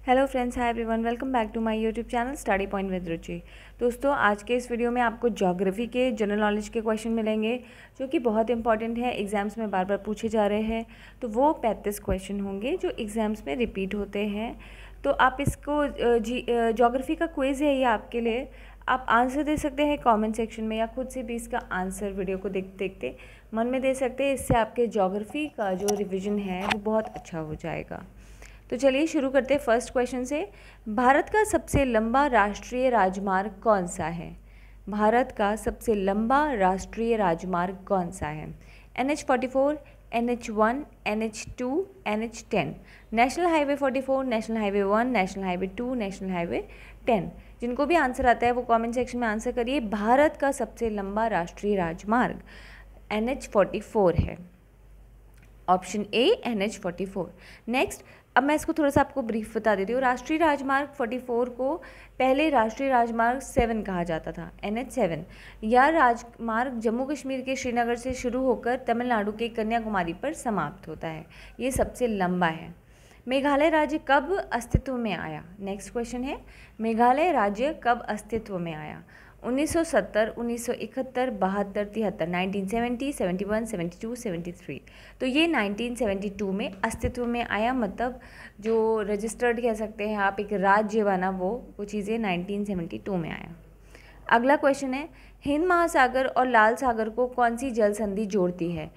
Hello friends, hi everyone, welcome back to my YouTube channel study point with Ruchi. दोस्तों, आज के इस video में आपको ज्योग्राफी के जनरल नॉलेज के क्वेश्चन मिलेंगे जो कि बहुत इंपॉर्टेंट है, एग्जाम्स में बार बार पूछे जा रहे हैं। तो वो 35 क्वेश्चन होंगे जो एग्जाम्स में रिपीट होते हैं। तो आप इसको ज्योग्राफी का क्विज़ है ये आपके लिए। आप आंसर दे सकते हैं कमेंट सेक्शन में, या खुद से भी इसका आंसर वीडियो को देखते देखते मन में दे सकते हैं। इससे आपके ज्योग्राफी का जो रिविज़न है वो बहुत अच्छा हो जाएगा। तो चलिए शुरू करते हैं फर्स्ट क्वेश्चन से। भारत का सबसे लंबा राष्ट्रीय राजमार्ग कौन सा है? भारत का सबसे लंबा राष्ट्रीय राजमार्ग कौन सा है? NH44, NH1, NH2, NH10, national highway 44, national highway 1, national highway 2, national highway 10। जिनको भी आंसर आता है वो कमेंट सेक्शन में आंसर करिए। भारत का सबसे लंबा राष्ट्रीय राजमार्ग NH44 है। Option A NH44। नेक्स्ट, अब मैं इसको थोड़ा सा आपको ब्रीफ बता देती हूँ। राष्ट्रीय राजमार्ग 44 को पहले राष्ट्रीय राजमार्ग 7 कहा जाता था, NH7। यह राजमार्ग जम्मू कश्मीर के श्रीनगर से शुरू होकर तमिलनाडु के कन्याकुमारी पर समाप्त होता है। ये सबसे लंबा है। मेघालय राज्य कब अस्तित्व में आया? नेक्स्ट क्वेश्चन है, मेघालय राज्य कब अस्तित्व में आया? 1970, 1971, 72, 73, 1970, 71, 72, 73। तो ये 1972 में अस्तित्व में आया, मतलब जो रजिस्टर्ड कह सकते हैं आप, एक राज्य बना, वो चीज़ें 1972 में आया। अगला क्वेश्चन है, हिंद महासागर और लाल सागर को कौन सी जल संधि जोड़ती है?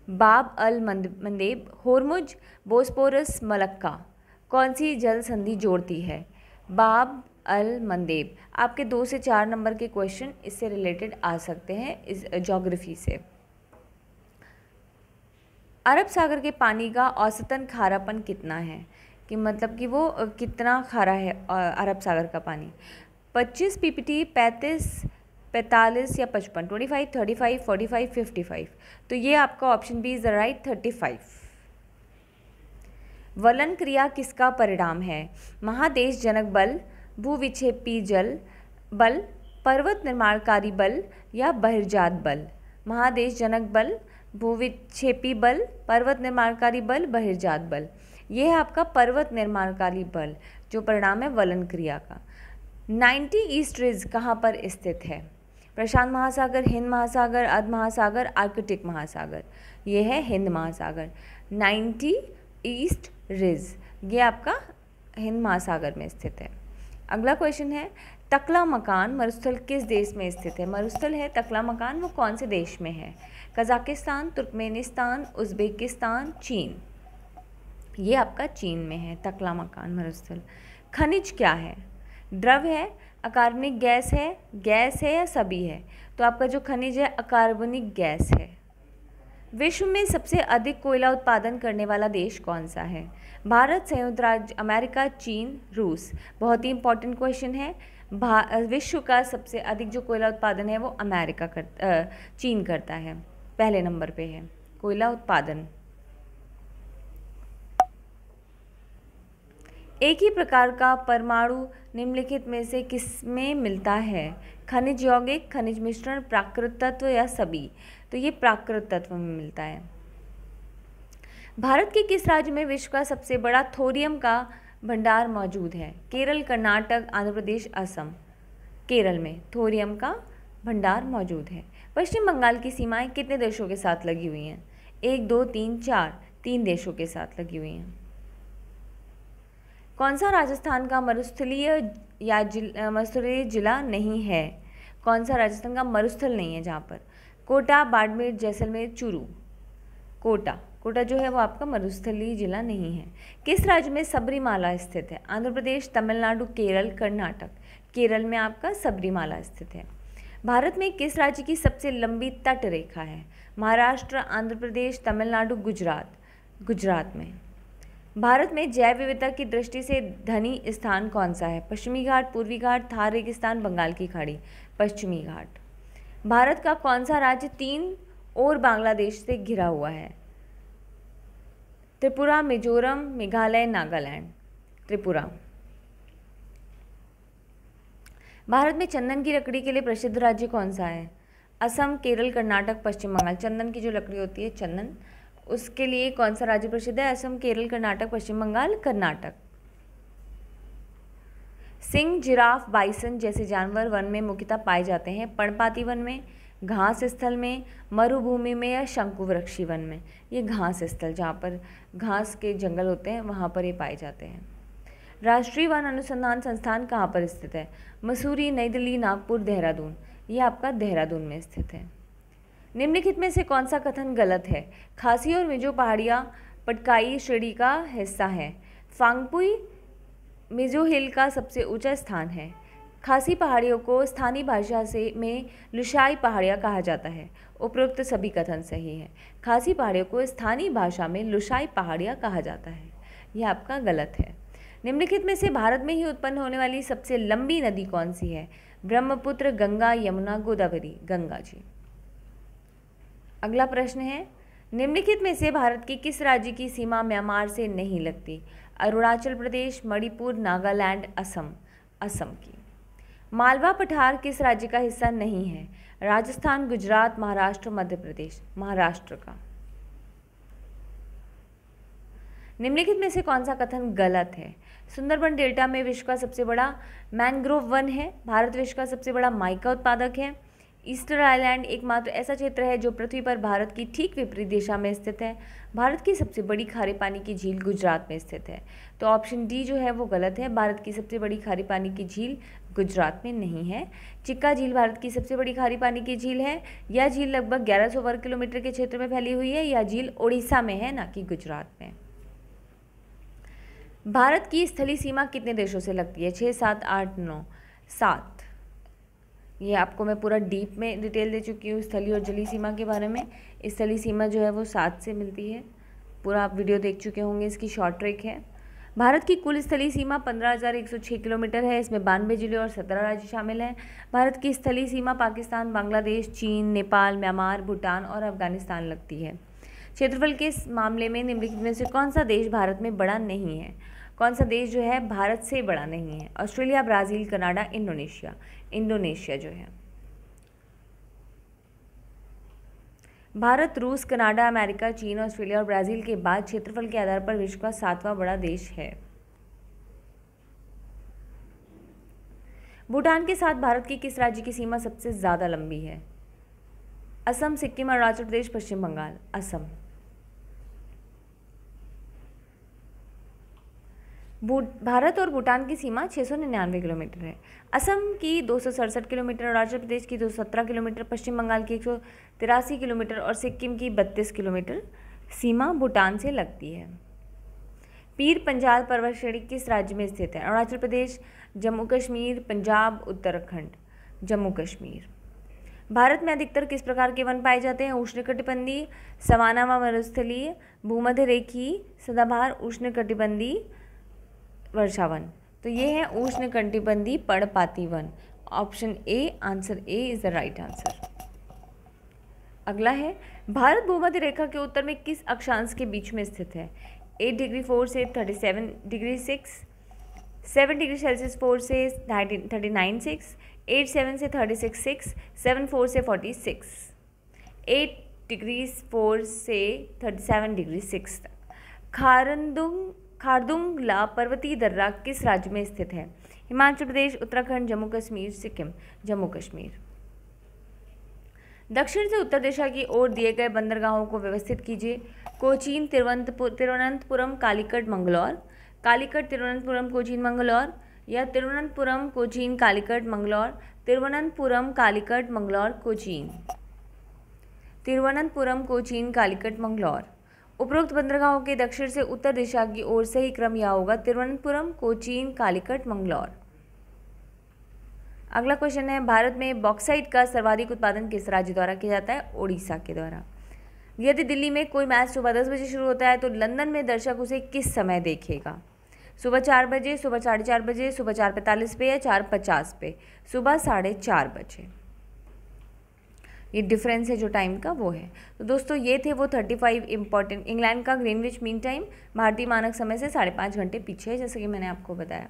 बाब अल मंदेब, होर्मुज, बोस्पोरस, मलक्का। कौन सी जल संधि जोड़ती है? बाब अल मंदेब। आपके 2 से 4 नंबर के क्वेश्चन इससे रिलेटेड आ सकते हैं, इस ज्योग्राफी से। अरब सागर के पानी का औसतन खारापन कितना है? कि मतलब कि वो कितना खारा है अरब सागर का पानी? 25 ppt, 35, 45 या 55, 25, 35, 45, 55। तो ये आपका option B is the right, 35। वलन क्रिया किसका परिणाम है? महादेश जनक बल, भूविक्षेपी जल बल, पर्वत निर्माणकारी बल या बहिर्जात बल? महादेश जनक बल, भूविक्षेपी बल, पर्वत निर्माणकारी बल, बहिर्जात बल। यह है आपका पर्वत निर्माणकारी बल, जो परिणाम है वलन क्रिया का। 90 ईस्ट रिज कहाँ पर स्थित है? प्रशांत महासागर, हिंद महासागर, अर्ध महासागर, आर्कटिक महासागर। ये है हिंद महासागर। 90 ईस्ट रिज ये आपका हिंद महासागर में स्थित है। अगला क्वेश्चन है, तकला मकान मरुस्थल किस देश में स्थित है? मरुस्थल है तकला मकान, वो कौन से देश में है? कजाकिस्तान, तुर्कमेनिस्तान, उज्बेकिस्तान, चीन। ये आपका चीन में है तकला मकान मरुस्थल। खनिज क्या है? द्रव है, अकार्बनिक गैस है या सभी है? तो आपका जो खनिज है अकार्बनिक गैस है। विश्व में सबसे अधिक कोयला उत्पादन करने वाला देश कौन सा है? भारत, संयुक्त राज्य अमेरिका, चीन, रूस। बहुत ही इंपॉर्टेंट क्वेश्चन है। विश्व का सबसे अधिक जो कोयला उत्पादन है वो चीन करता है, पहले नंबर पे है कोयला उत्पादन। एक ही प्रकार का परमाणु निम्नलिखित में से किसमें मिलता है? खनिज यौगिक, खनिज मिश्रण, प्राकृत तत्व या सभी? तो ये प्राकृत तत्व में मिलता है। भारत के किस राज्य में विश्व का सबसे बड़ा थोरियम का भंडार मौजूद है? केरल, कर्नाटक, आंध्र प्रदेश, असम। केरल में थोरियम का भंडार मौजूद है। पश्चिम बंगाल की सीमाएं कितने देशों के साथ लगी हुई हैं? 1, 2, 3, 4। 3 देशों के साथ लगी हुई हैं। कौन सा राजस्थान का मरुस्थलीय जिला नहीं है? कौन सा राजस्थान का मरुस्थल नहीं है जहाँ पर? कोटा, बाड़मेर, जैसलमेर, चूरू। कोटा जो है वो आपका मरुस्थलीय जिला नहीं है। किस राज्य में सबरीमाला स्थित है? आंध्र प्रदेश, तमिलनाडु, केरल, कर्नाटक। केरल में आपका सबरीमाला स्थित है। भारत में किस राज्य की सबसे लंबी तट रेखा है? महाराष्ट्र, आंध्र प्रदेश, तमिलनाडु, गुजरात में। भारत में जैव विविधता की दृष्टि से धनी स्थान कौन सा है? पश्चिमी घाट, पूर्वी घाट, थार रेगिस्तान, बंगाल की खाड़ी। पश्चिमी घाट। भारत का कौन सा राज्य 3 और बांग्लादेश से घिरा हुआ है? त्रिपुरा, मिजोरम, मेघालय, नागालैंड। त्रिपुरा। भारत में चंदन की लकड़ी के लिए प्रसिद्ध राज्य कौन सा है? असम, केरल, कर्नाटक, पश्चिम बंगाल। चंदन की जो लकड़ी होती है चंदन, उसके लिए कौन सा राज्य प्रसिद्ध है? असम, केरल, कर्नाटक, पश्चिम बंगाल, कर्नाटक। सिंह, जिराफ, बाइसन जैसे जानवर वन में मुख्यतः पाए जाते हैं? पर्णपाती वन में, घास स्थल में, मरुभूमि में या शंकुवृक्षी वन में? ये घास स्थल, जहाँ पर घास के जंगल होते हैं वहाँ पर ये पाए जाते हैं। राष्ट्रीय वन अनुसंधान संस्थान कहाँ पर स्थित है? मसूरी, नई दिल्ली, नागपुर, देहरादून? ये आपका देहरादून में स्थित है। निम्नलिखित में से कौन सा कथन गलत है? खासी और मिजो पहाड़ियाँ पटकाई श्रेणी का हिस्सा है। फांगपुई मिजो हिल का सबसे ऊंचा स्थान है। खासी पहाड़ियों को स्थानीय भाषा से में लुशाई पहाड़ियाँ कहा जाता है। उपरोक्त सभी कथन सही है। खासी पहाड़ियों को स्थानीय भाषा में लुशाई पहाड़ियाँ कहा जाता है। यह आपका गलत है। निम्नलिखित में से भारत में ही उत्पन्न होने वाली सबसे लंबी नदी कौन सी है? ब्रह्मपुत्र, गंगा, यमुना, गोदावरी? गंगा जी। अगला प्रश्न है, निम्नलिखित में से भारत के किस राज्य की सीमा म्यांमार से नहीं लगती? अरुणाचल प्रदेश, मणिपुर, नागालैंड, असम? असम की। मालवा पठार किस राज्य का हिस्सा नहीं है? राजस्थान, गुजरात, महाराष्ट्र, मध्य प्रदेश? महाराष्ट्र का। निम्नलिखित में से कौन सा कथन गलत है? सुंदरबन डेल्टा में विश्व का सबसे बड़ा मैंग्रोव वन है। भारत विश्व का सबसे बड़ा माइका उत्पादक है। ईस्टर आइलैंड एकमात्र ऐसा क्षेत्र है जो पृथ्वी पर भारत की ठीक विपरीत दिशा में स्थित है। भारत की सबसे बड़ी खारे पानी की झील गुजरात में स्थित है। तो ऑप्शन डी जो है वो गलत है। भारत की सबसे बड़ी खारे पानी की झील गुजरात में नहीं है। चिक्का झील भारत की सबसे बड़ी खारी पानी की झील है। यह झील लगभग 1100 वर्ग किलोमीटर के क्षेत्र में फैली हुई है। यह झील उड़ीसा में है, ना कि गुजरात में। भारत की स्थलीय सीमा कितने देशों से लगती है? 6, 7, 8, 9? 7। ये आपको मैं पूरा डीप में डिटेल दे चुकी हूँ स्थलीय और जलीय सीमा के बारे में। स्थलीय सीमा जो है वो 7 से मिलती है। पूरा आप वीडियो देख चुके होंगे, इसकी शॉर्ट ट्रिक है। भारत की कुल स्थलीय सीमा 15,106 किलोमीटर है। इसमें 92 जिले और 17 राज्य शामिल हैं। भारत की स्थलीय सीमा पाकिस्तान, बांग्लादेश, चीन, नेपाल, म्यांमार, भूटान और अफगानिस्तान लगती है। क्षेत्रफल के मामले में निम्नलिखित में से कौन सा देश भारत में बड़ा नहीं है? कौन सा देश जो है भारत से बड़ा नहीं है? Australia, Brazil, Canada, Indonesia? Indonesia जो है। भारत, रूस, कनाडा, अमेरिका, चीन, ऑस्ट्रेलिया और ब्राज़ील के बाद क्षेत्रफल के आधार पर विश्व का 7वां बड़ा देश है। भूटान के साथ भारत की किस राज्य की सीमा सबसे ज़्यादा लंबी है? असम, सिक्किम, अरुणाचल प्रदेश, पश्चिम बंगाल? असम। भारत और भूटान की सीमा 699 किलोमीटर है। असम की 267 किलोमीटर, अरुणाचल प्रदेश की 217 किलोमीटर, पश्चिम बंगाल की 183 किलोमीटर और सिक्किम की 32 किलोमीटर सीमा भूटान से लगती है। पीर पंजाल पर्वत श्रेणी किस राज्य में स्थित है? अरुणाचल प्रदेश, जम्मू कश्मीर, पंजाब, उत्तराखंड? जम्मू कश्मीर। भारत में अधिकतर किस प्रकार के वन पाए जाते हैं? उष्णकटिबंधीय, सवाना व मरुस्थलीय, भूमध्य रेखीय, सदाबहार, उष्णकटिबंधीय, वर्षावन? तो ये है उष्णकटिबंधीय पर्णपाती one. Option A, answer A is the right answer. अगला है, भारत भूमध्य रेखा के उत्तर में किस अक्षांश के बीच में स्थित है? 8 डिग्री 4 से 37 डिग्री 6, 7 डिग्री सेल्सियस 4 से 39.6, 8 7 से 36.6, 7 4 से 46, 8 डिग्री 4 से 37 डिग्री 6 तक। खारदुंगला पर्वतीय दर्रा किस राज्य में स्थित है? हिमाचल प्रदेश, उत्तराखंड, जम्मू कश्मीर, सिक्किम? जम्मू कश्मीर। दक्षिण से उत्तर दिशा की ओर दिए गए बंदरगाहों को व्यवस्थित कीजिए। कोचीन, तिरुवनंतपुरम, कालीकट, मंगलौर? कालीकट, तिरुवनंतपुरम, कोचीन, मंगलौर? या तिरुवनंतपुरम, कोचीन, कालीकट, मंगलौर? तिरुवनंतपुरम, कालीकट, मंगलौर, कोचीन? तिरुवनंतपुरम, कोचीन, कालीकट, मंगलौर। उपरोक्त बंदरगाहों के दक्षिण से उत्तर दिशा की ओर सही क्रम यह होगा: तिरुवनंतपुरम, कोचीन, कालीकट, मंगलौर। अगला क्वेश्चन है, भारत में बॉक्साइट का सर्वाधिक उत्पादन किस राज्य द्वारा किया जाता है? ओडिशा के द्वारा। यदि दिल्ली में कोई मैच सुबह 10 बजे शुरू होता है तो लंदन में दर्शक उसे किस समय देखेगा? सुबह 4 बजे, सुबह 4:30 बजे, सुबह 4:45 पे या 4:50 पे? सुबह 4:30 बजे। ये डिफरेंस है जो टाइम का, वो है। तो दोस्तों ये थे वो 35 इंपॉर्टेंट। इंग्लैंड का ग्रीनविच मीन टाइम भारतीय मानक समय से 5.5 घंटे पीछे है, जैसे कि मैंने आपको बताया।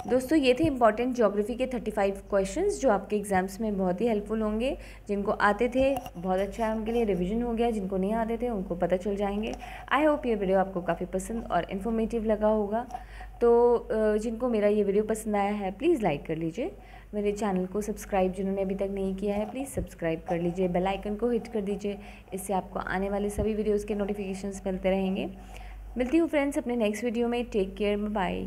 दोस्तों ये थे इंपॉर्टेंट ज्योग्राफी के 35 क्वेश्चंस जो आपके एग्जाम्स में बहुत ही हेल्पफुल होंगे। जिनको आते थे बहुत अच्छा है, उनके लिए रिवीजन हो गया। जिनको नहीं आते थे उनको पता चल जाएंगे। आई होप ये वीडियो आपको काफ़ी पसंद और इन्फॉर्मेटिव लगा होगा। तो जिनको मेरा ये वीडियो पसंद आया है प्लीज़ लाइक कर लीजिए। मेरे चैनल को सब्सक्राइब जिन्होंने अभी तक नहीं किया है प्लीज़ सब्सक्राइब कर लीजिए, बेल आइकन को हिट कर दीजिए। इससे आपको आने वाले सभी वीडियोज़ के नोटिफिकेशंस मिलते रहेंगे। मिलती हूँ फ्रेंड्स अपने नेक्स्ट वीडियो में। Take care, bye.